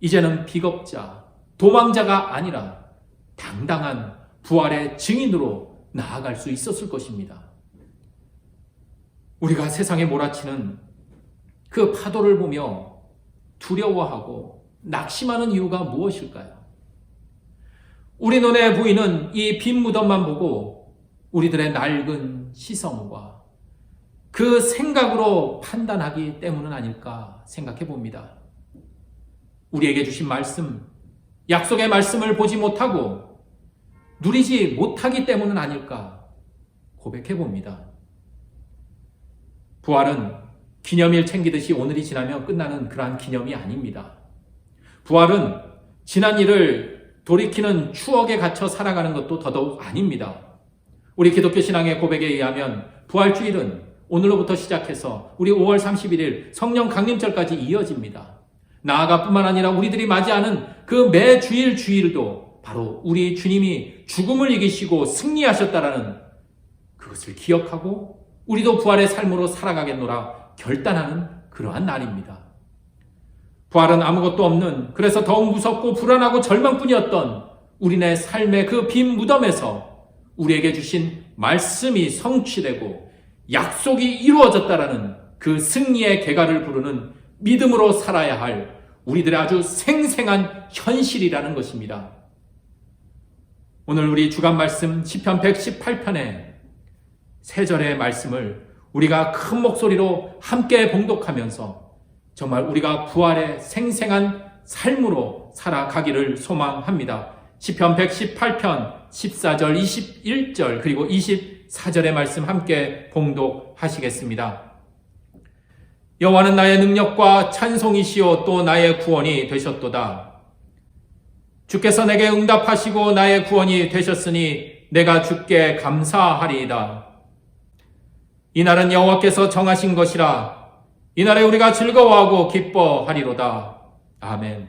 이제는 비겁자, 도망자가 아니라 당당한 부활의 증인으로 나아갈 수 있었을 것입니다. 우리가 세상에 몰아치는 그 파도를 보며 두려워하고 낙심하는 이유가 무엇일까요? 우리 눈에 보이는 이 빈 무덤만 보고 우리들의 낡은 시선과 그 생각으로 판단하기 때문은 아닐까 생각해 봅니다. 우리에게 주신 말씀, 약속의 말씀을 보지 못하고 누리지 못하기 때문은 아닐까 고백해 봅니다. 부활은 기념일 챙기듯이 오늘이 지나면 끝나는 그러한 기념이 아닙니다. 부활은 지난 일을 돌이키는 추억에 갇혀 살아가는 것도 더더욱 아닙니다. 우리 기독교 신앙의 고백에 의하면 부활주일은 오늘로부터 시작해서 우리 5월 31일 성령 강림절까지 이어집니다. 나아가 뿐만 아니라 우리들이 맞이하는 그 매 주일 주일도 바로 우리 주님이 죽음을 이기시고 승리하셨다라는 그것을 기억하고 우리도 부활의 삶으로 살아가겠노라 결단하는 그러한 날입니다. 부활은 아무것도 없는, 그래서 더욱 무섭고 불안하고 절망뿐이었던 우리네 삶의 그 빈 무덤에서 우리에게 주신 말씀이 성취되고 약속이 이루어졌다라는 그 승리의 개가를 부르는 믿음으로 살아야 할 우리들의 아주 생생한 현실이라는 것입니다. 오늘 우리 주간 말씀 시편 118편의 3절의 말씀을 우리가 큰 목소리로 함께 봉독하면서 정말 우리가 부활의 생생한 삶으로 살아가기를 소망합니다. 시편 118편 14절, 21절 그리고 24절의 말씀 함께 봉독하시겠습니다. 여호와는 나의 능력과 찬송이시요 또 나의 구원이 되셨도다. 주께서 내게 응답하시고 나의 구원이 되셨으니 내가 주께 감사하리이다. 이날은 여호와께서 정하신 것이라. 이날에 우리가 즐거워하고 기뻐하리로다. 아멘.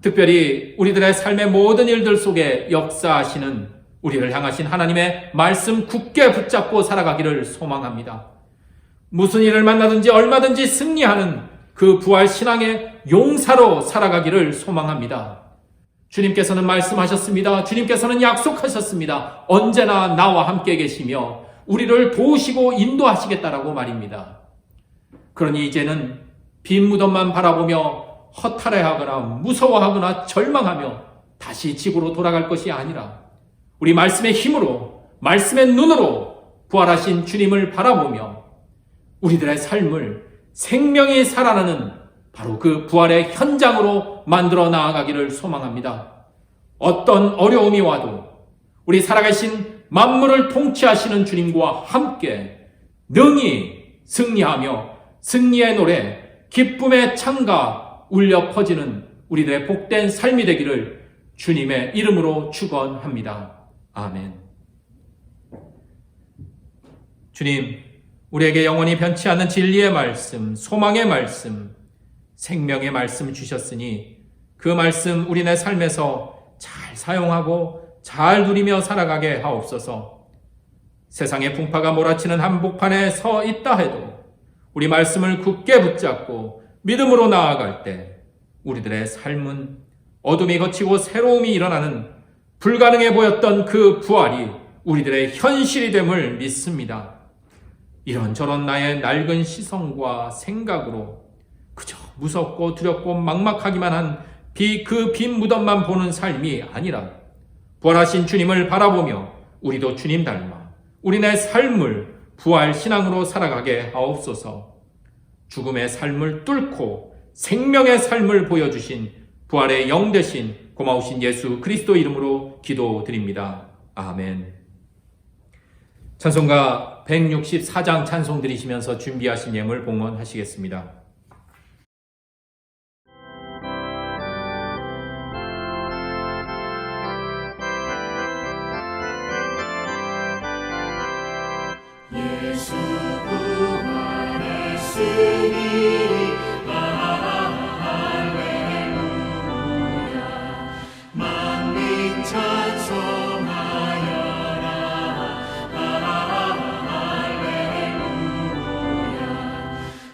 특별히 우리들의 삶의 모든 일들 속에 역사하시는 우리를 향하신 하나님의 말씀 굳게 붙잡고 살아가기를 소망합니다. 무슨 일을 만나든지 얼마든지 승리하는 그 부활 신앙의 용사로 살아가기를 소망합니다. 주님께서는 말씀하셨습니다. 주님께서는 약속하셨습니다. 언제나 나와 함께 계시며 우리를 도우시고 인도하시겠다라고 말입니다. 그러니 이제는 빈 무덤만 바라보며 허탈해하거나 무서워하거나 절망하며 다시 집으로 돌아갈 것이 아니라 우리 말씀의 힘으로, 말씀의 눈으로 부활하신 주님을 바라보며 우리들의 삶을 생명이 살아나는 바로 그 부활의 현장으로 만들어 나아가기를 소망합니다. 어떤 어려움이 와도 우리 살아계신 만물을 통치하시는 주님과 함께 능히 승리하며 승리의 노래, 기쁨의 창가 울려 퍼지는 우리들의 복된 삶이 되기를 주님의 이름으로 축원합니다. 아멘. 주님, 우리에게 영원히 변치 않는 진리의 말씀, 소망의 말씀, 생명의 말씀 주셨으니 그 말씀 우리네 삶에서 잘 사용하고 잘 누리며 살아가게 하옵소서. 세상의 풍파가 몰아치는 한복판에 서 있다 해도 우리 말씀을 굳게 붙잡고 믿음으로 나아갈 때 우리들의 삶은 어둠이 걷히고 새로움이 일어나는 불가능해 보였던 그 부활이 우리들의 현실이 됨을 믿습니다. 이런저런 나의 낡은 시선과 생각으로 그저 무섭고 두렵고 막막하기만 한 그 빈 무덤만 보는 삶이 아니라 부활하신 주님을 바라보며 우리도 주님 닮아 우리네 삶을 부활 신앙으로 살아가게 하옵소서. 죽음의 삶을 뚫고 생명의 삶을 보여주신 부활의 영 되신 고마우신 예수 그리스도 이름으로 기도드립니다. 아멘. 찬송가 164장 찬송 드리시면서 준비하신 예물 봉헌하시겠습니다. 예수 부활했으니 할렐루야 만민 찬송하여라 할렐루야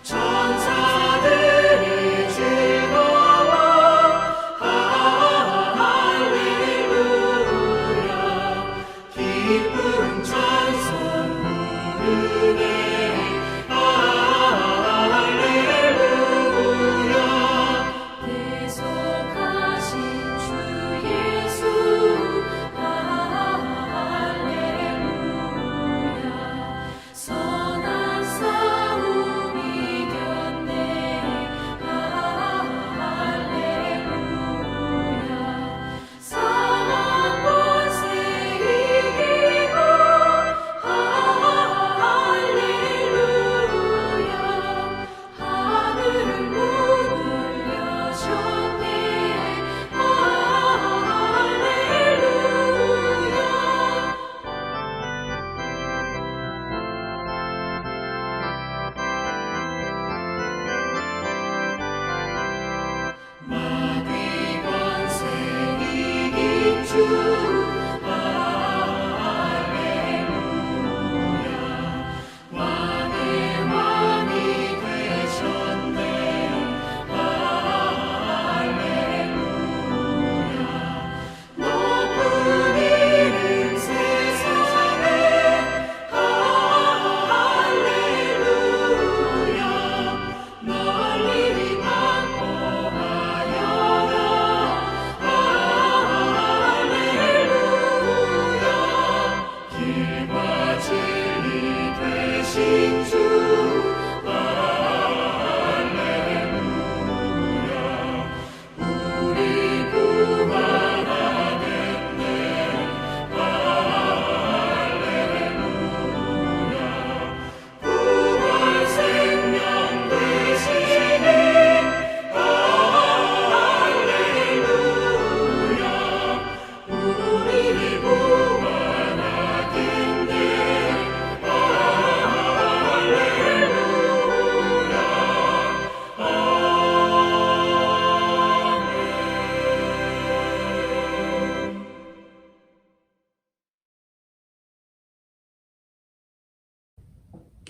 천사들이 즐거워 할렐루야 기쁨 찬송 부르네 할렐루야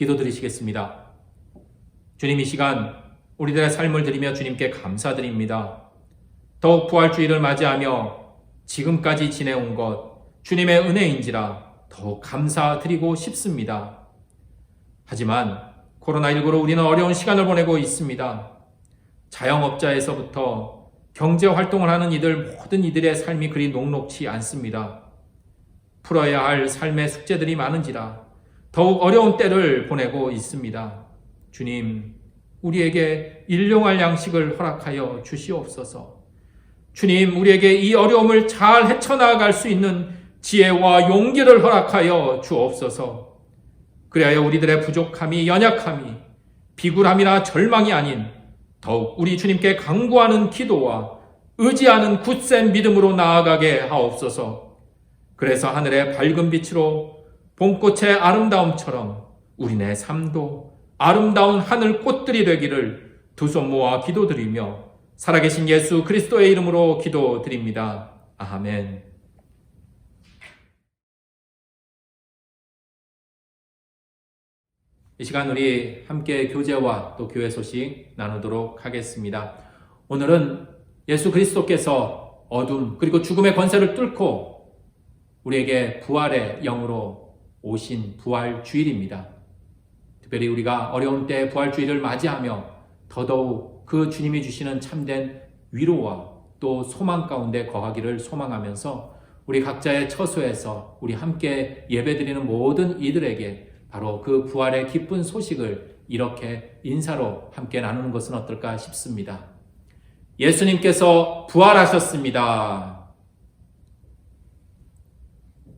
기도드리시겠습니다. 주님, 이 시간 우리들의 삶을 드리며 주님께 감사드립니다. 더욱 부활주의를 맞이하며 지금까지 지내온 것 주님의 은혜인지라 더욱 감사드리고 싶습니다. 하지만 코로나19로 우리는 어려운 시간을 보내고 있습니다. 자영업자에서부터 경제활동을 하는 이들 모든 이들의 삶이 그리 녹록지 않습니다. 풀어야 할 삶의 숙제들이 많은지라 더욱 어려운 때를 보내고 있습니다. 주님, 우리에게 일용할 양식을 허락하여 주시옵소서. 주님, 우리에게 이 어려움을 잘 헤쳐나갈 수 있는 지혜와 용기를 허락하여 주옵소서. 그리하여 우리들의 부족함이, 연약함이, 비굴함이나 절망이 아닌 더욱 우리 주님께 간구하는 기도와 의지하는 굳센 믿음으로 나아가게 하옵소서. 그래서 하늘의 밝은 빛으로 봄꽃의 아름다움처럼 우리네 삶도 아름다운 하늘 꽃들이 되기를 두 손 모아 기도드리며 살아계신 예수 그리스도의 이름으로 기도드립니다. 아멘. 이 시간 우리 함께 교제와 또 교회 소식 나누도록 하겠습니다. 오늘은 예수 그리스도께서 어둠 그리고 죽음의 권세를 뚫고 우리에게 부활의 영으로 오신 부활주일입니다. 특별히 우리가 어려운 때 부활주일을 맞이하며 더더욱 그 주님이 주시는 참된 위로와 또 소망 가운데 거하기를 소망하면서 우리 각자의 처소에서 우리 함께 예배드리는 모든 이들에게 바로 그 부활의 기쁜 소식을 이렇게 인사로 함께 나누는 것은 어떨까 싶습니다. 예수님께서 부활하셨습니다.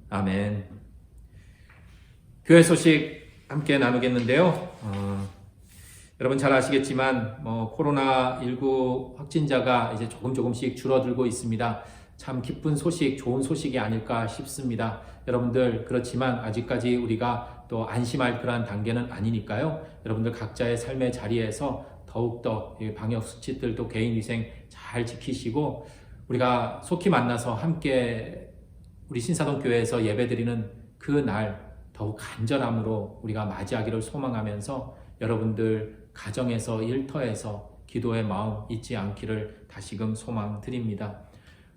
아멘. 교회 소식 함께 나누겠는데요. 여러분 잘 아시겠지만 코로나19 확진자가 이제 조금씩 줄어들고 있습니다. 참 기쁜 소식, 좋은 소식이 아닐까 싶습니다. 여러분들, 그렇지만 아직까지 우리가 또 안심할 그러한 단계는 아니니까요. 여러분들 각자의 삶의 자리에서 더욱더 방역 수칙들 또 개인위생 잘 지키시고 우리가 속히 만나서 함께 우리 신사동 교회에서 예배드리는 그 날 더욱 간절함으로 우리가 맞이하기를 소망하면서 여러분들 가정에서 일터에서 기도의 마음 잊지 않기를 다시금 소망드립니다.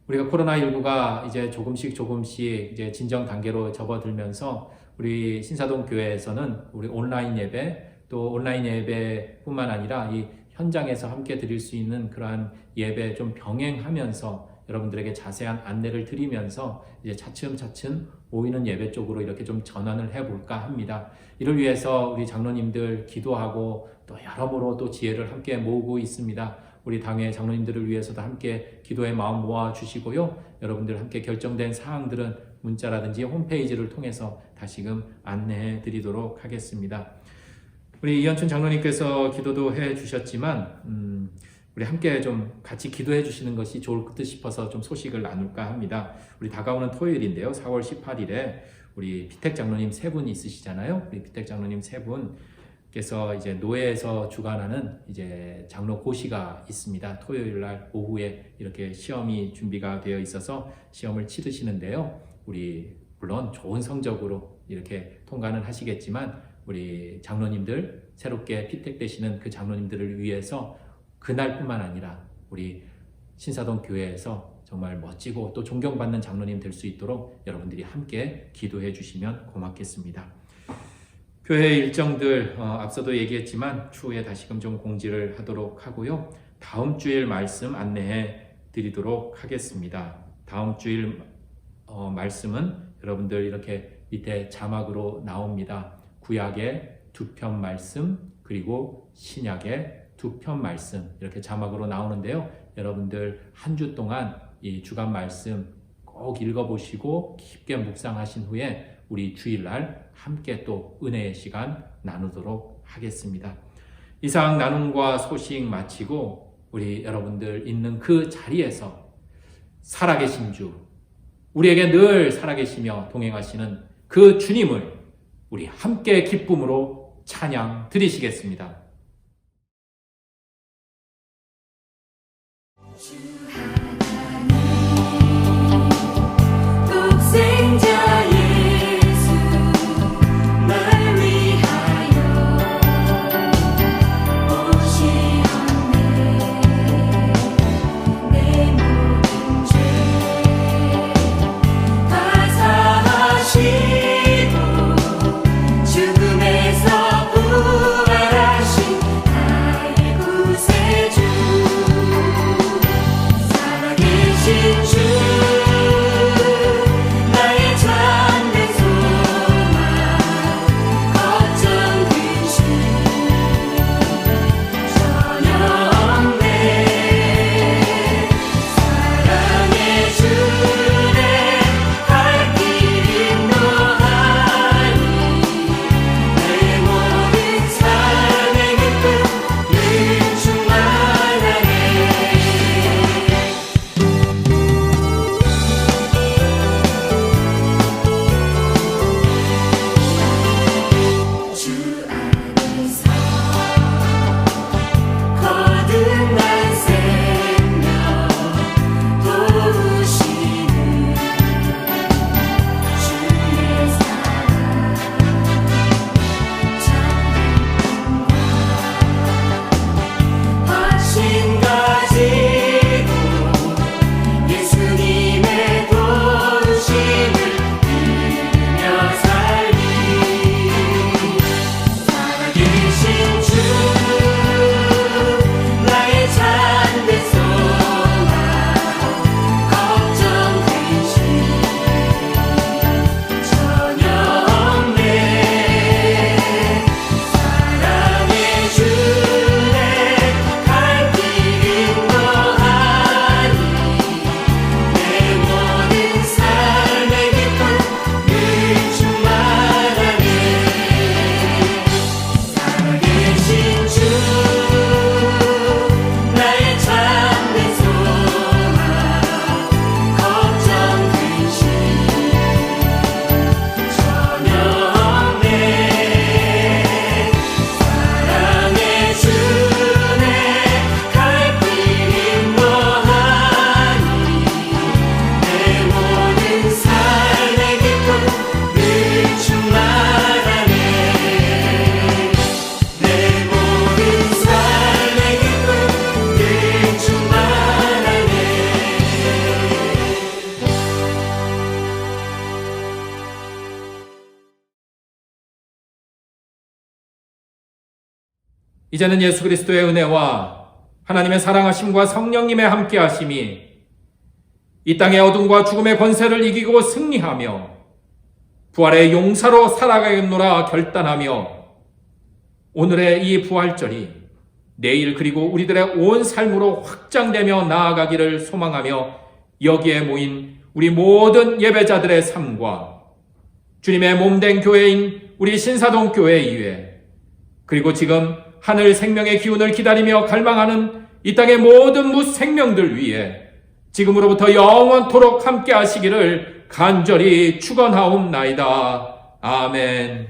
우리가 코로나19가 이제 조금씩 이제 진정 단계로 접어들면서 우리 신사동 교회에서는 우리 온라인 예배 또 온라인 예배뿐만 아니라 이 현장에서 함께 드릴 수 있는 그러한 예배 좀 병행하면서 여러분들에게 자세한 안내를 드리면서 이제 차츰 모이는 예배 쪽으로 이렇게 좀 전환을 해볼까 합니다. 이를 위해서 우리 장로님들 기도하고 또 여러모로 또 지혜를 함께 모으고 있습니다. 우리 당회 장로님들을 위해서도 함께 기도의 마음 모아주시고요. 여러분들 함께 결정된 사항들은 문자라든지 홈페이지를 통해서 다시금 안내해 드리도록 하겠습니다. 우리 이현춘 장로님께서 기도도 해 주셨지만 우리 함께 좀 같이 기도해 주시는 것이 좋을 듯 싶어서 좀 소식을 나눌까 합니다. 우리 다가오는 토요일인데요. 4월 18일에 우리 피택 장로님 세 분 있으시잖아요. 우리 피택 장로님 세 분께서 이제 노예에서 주관하는 이제 장로 고시가 있습니다. 토요일 날 오후에 이렇게 시험이 준비가 되어 있어서 시험을 치르시는데요. 우리 물론 좋은 성적으로 이렇게 통과는 하시겠지만 우리 장로님들 새롭게 피택되시는 그 장로님들을 위해서 그날뿐만 아니라 우리 신사동 교회에서 정말 멋지고 또 존경받는 장로님 될 수 있도록 여러분들이 함께 기도해 주시면 고맙겠습니다. 교회 일정들 앞서도 얘기했지만 추후에 다시금 좀 공지를 하도록 하고요. 다음 주일 말씀 안내해 드리도록 하겠습니다. 다음 주일 말씀은 여러분들 이렇게 밑에 자막으로 나옵니다. 구약의 2편 말씀 그리고 신약의 2편 말씀 이렇게 자막으로 나오는데요. 여러분들 한 주 동안 이 주간 말씀 꼭 읽어보시고 깊게 묵상하신 후에 우리 주일날 함께 또 은혜의 시간 나누도록 하겠습니다. 이상 나눔과 소식 마치고 우리 여러분들 있는 그 자리에서 살아계신 주, 우리에게 늘 살아계시며 동행하시는 그 주님을 우리 함께 기쁨으로 찬양 드리시겠습니다. 독생자 예수 날 위하여 이제는 예수 그리스도의 은혜와 하나님의 사랑하심과 성령님의 함께하심이 이 땅의 어둠과 죽음의 권세를 이기고 승리하며 부활의 용사로 살아가겠노라 결단하며 오늘의 이 부활절이 내일 그리고 우리들의 온 삶으로 확장되며 나아가기를 소망하며 여기에 모인 우리 모든 예배자들의 삶과 주님의 몸된 교회인 우리 신사동 교회 이외 그리고 지금 하늘 생명의 기운을 기다리며 갈망하는 이 땅의 모든 무생명들 위해 지금으로부터 영원토록 함께 하시기를 간절히 축원하옵나이다. 아멘.